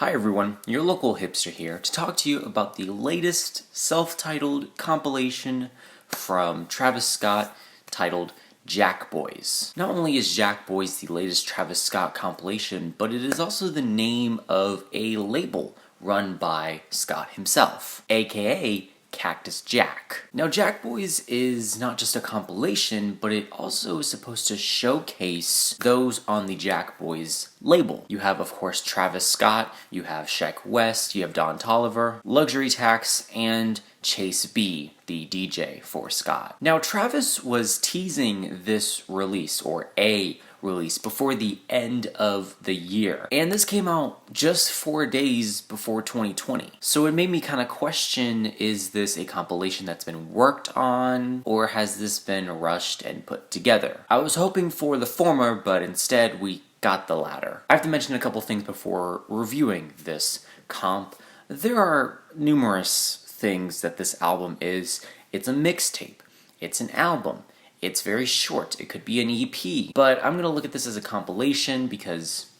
Hi everyone, your local hipster here to talk to you about the latest self-titled compilation from Travis Scott titled Jackboys. Not only is Jackboys the latest Travis Scott compilation, but it is also the name of a label run by Scott himself, aka Cactus Jack. Now, Jackboys is not just a compilation, but it also is supposed to showcase those on the Jackboys label. You have, of course, Travis Scott, you have Sheck West, you have Don Toliver, Luxury Tax, and Chase B, the DJ for Scott. Now, Travis was teasing this release, or a release, before the end of the year. And this came out just 4 days before 2020. So it made me kind of question, is this a compilation that's been worked on, or has this been rushed and put together? I was hoping for the former, but instead we got the latter. I have to mention a couple things before reviewing this comp. There are numerous things that this album is. It's a mixtape. It's an album. It's very short. It could be an EP. But I'm going to look at this as a compilation because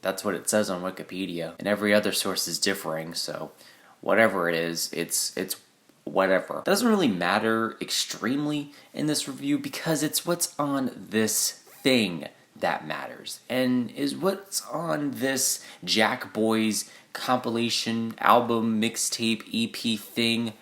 that's what it says on Wikipedia. And every other source is differing, so whatever it is, it's whatever. It doesn't really matter extremely in this review because it's what's on this thing that matters. And is what's on this Jackboys compilation, album, mixtape, EP thing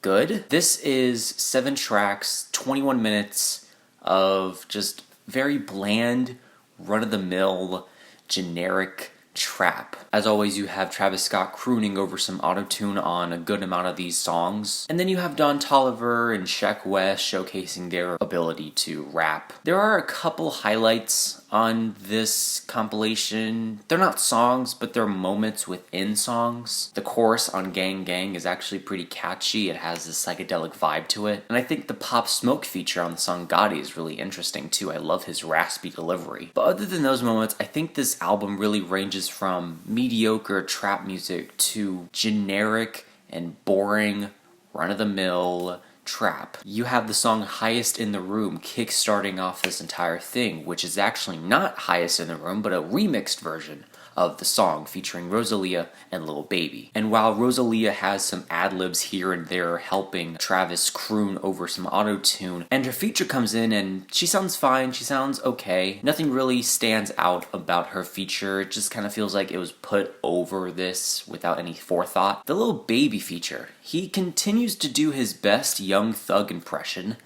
good? This is 7 tracks, 21 minutes of just very bland, run-of-the-mill, generic trap. As always, you have Travis Scott crooning over some auto-tune on a good amount of these songs. And then you have Don Toliver and Sheck West showcasing their ability to rap. There are a couple highlights on this compilation. They're not songs, but they're moments within songs. The chorus on Gang Gang is actually pretty catchy. It has this psychedelic vibe to it. And I think the Pop Smoke feature on the song Gotti is really interesting too. I love his raspy delivery. But other than those moments, I think this album really ranges from mediocre trap music to generic and boring, run-of-the-mill trap. You have the song Highest in the Room kick-starting off this entire thing, which is actually not Highest in the Room, but a remixed version of the song featuring Rosalia and Lil Baby. And while Rosalia has some ad-libs here and there helping Travis croon over some auto-tune, and her feature comes in and she sounds fine, she sounds okay. Nothing really stands out about her feature. It just kind of feels like it was put over this without any forethought. The Lil Baby feature, he continues to do his best Young Thug impression.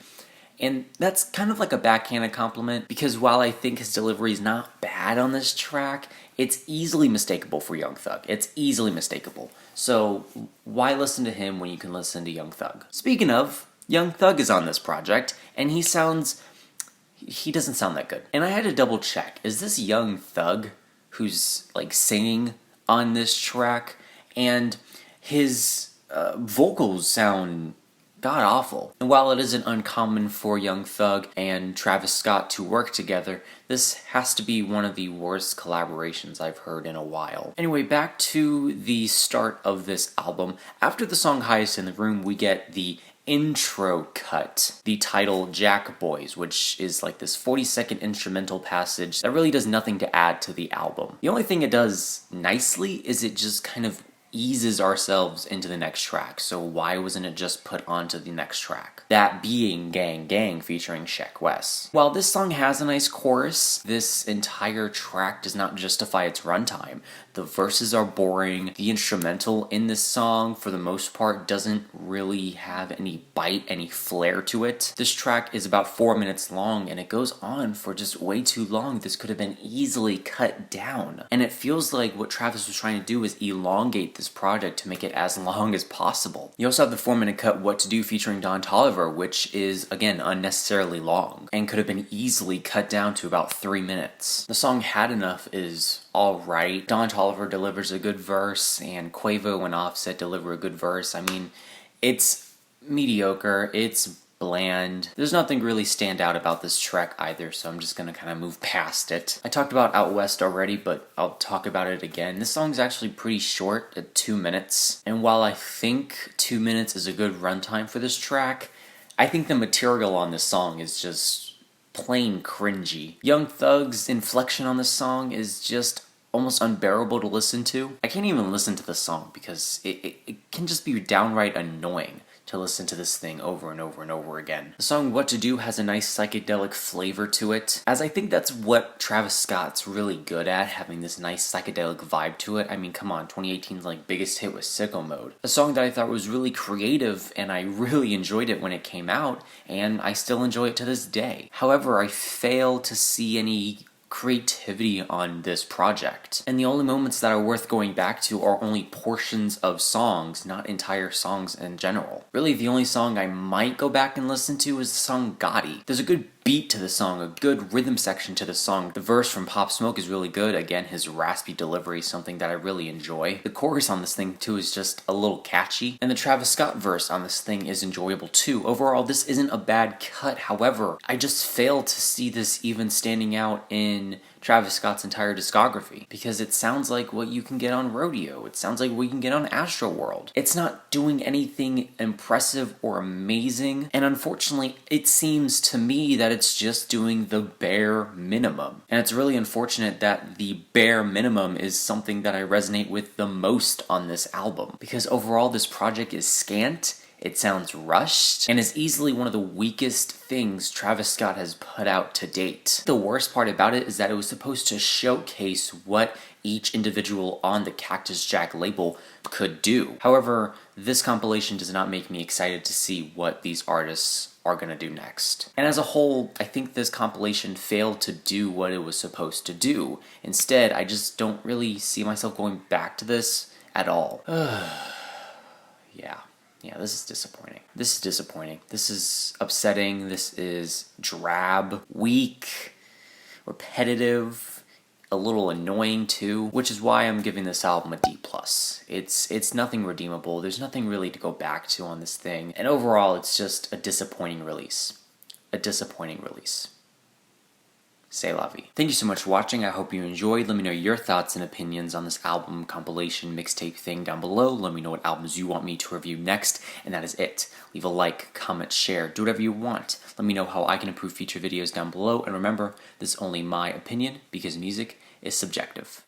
And that's kind of like a backhanded compliment because while I think his delivery is not bad on this track, it's easily mistakable for Young Thug. It's easily mistakable. So why listen to him when you can listen to Young Thug? Speaking of, Young Thug is on this project and he doesn't sound that good. And I had to double check. Is this Young Thug who's like singing on this track? And his vocals sound god-awful. And while it isn't uncommon for Young Thug and Travis Scott to work together, this has to be one of the worst collaborations I've heard in a while. Anyway, back to the start of this album. After the song Highest in the Room, we get the intro cut, the title Jackboys, which is like this 40-second instrumental passage that really does nothing to add to the album. The only thing it does nicely is it just kind of eases ourselves into the next track, so why wasn't it just put onto the next track? That being Gang Gang featuring Sheck West. While this song has a nice chorus, this entire track does not justify its runtime. The verses are boring. The instrumental in this song, for the most part, doesn't really have any bite, any flair to it. This track is about 4 minutes long, and it goes on for just way too long. This could have been easily cut down. And it feels like what Travis was trying to do is elongate this project to make it as long as possible. You also have the 4-minute cut What to Do featuring Don Toliver, which is, again, unnecessarily long, and could have been easily cut down to about 3 minutes. The song Had Enough is alright. Don Toliver delivers a good verse, and Quavo and Offset deliver a good verse. I mean, it's mediocre, it's bland. There's nothing really stand out about this track either, so I'm just gonna kind of move past it. I talked about Out West already, but I'll talk about it again. This song's actually pretty short at 2 minutes, and while I think 2 minutes is a good runtime for this track, I think the material on this song is just plain cringy. Young Thug's inflection on this song is just almost unbearable to listen to. I can't even listen to the song because it can just be downright annoying to listen to this thing over and over and over again. The song What to Do has a nice psychedelic flavor to it, as I think that's what Travis Scott's really good at, having this nice psychedelic vibe to it. I mean, come on, 2018's like biggest hit was Sicko Mode. A song that I thought was really creative, and I really enjoyed it when it came out, and I still enjoy it to this day. However, I fail to see any creativity on this project. And the only moments that are worth going back to are only portions of songs, not entire songs in general. Really, the only song I might go back and listen to is the song Gotti. There's a good beat to the song, a good rhythm section to the song. The verse from Pop Smoke is really good. Again, his raspy delivery is something that I really enjoy. The chorus on this thing too is just a little catchy. And the Travis Scott verse on this thing is enjoyable too. Overall, this isn't a bad cut. However, I just fail to see this even standing out in Travis Scott's entire discography, because it sounds like what you can get on Rodeo. It sounds like what you can get on Astroworld. It's not doing anything impressive or amazing, and unfortunately, it seems to me that it's just doing the bare minimum. And it's really unfortunate that the bare minimum is something that I resonate with the most on this album, because overall this project is scant. It sounds rushed, and is easily one of the weakest things Travis Scott has put out to date. The worst part about it is that it was supposed to showcase what each individual on the Cactus Jack label could do. However, this compilation does not make me excited to see what these artists are going to do next. And as a whole, I think this compilation failed to do what it was supposed to do. Instead, I just don't really see myself going back to this at all. Yeah, this is disappointing. This is disappointing. This is upsetting. This is drab, weak, repetitive, a little annoying too, which is why I'm giving this album a D+. It's nothing redeemable. There's nothing really to go back to on this thing. And overall, it's just a disappointing release. A disappointing release. C'est la vie. Thank you so much for watching. I hope you enjoyed. Let me know your thoughts and opinions on this album compilation mixtape thing down below. Let me know what albums you want me to review next, and that is it. Leave a like, comment, share, do whatever you want. Let me know how I can improve future videos down below, and remember, this is only my opinion because music is subjective.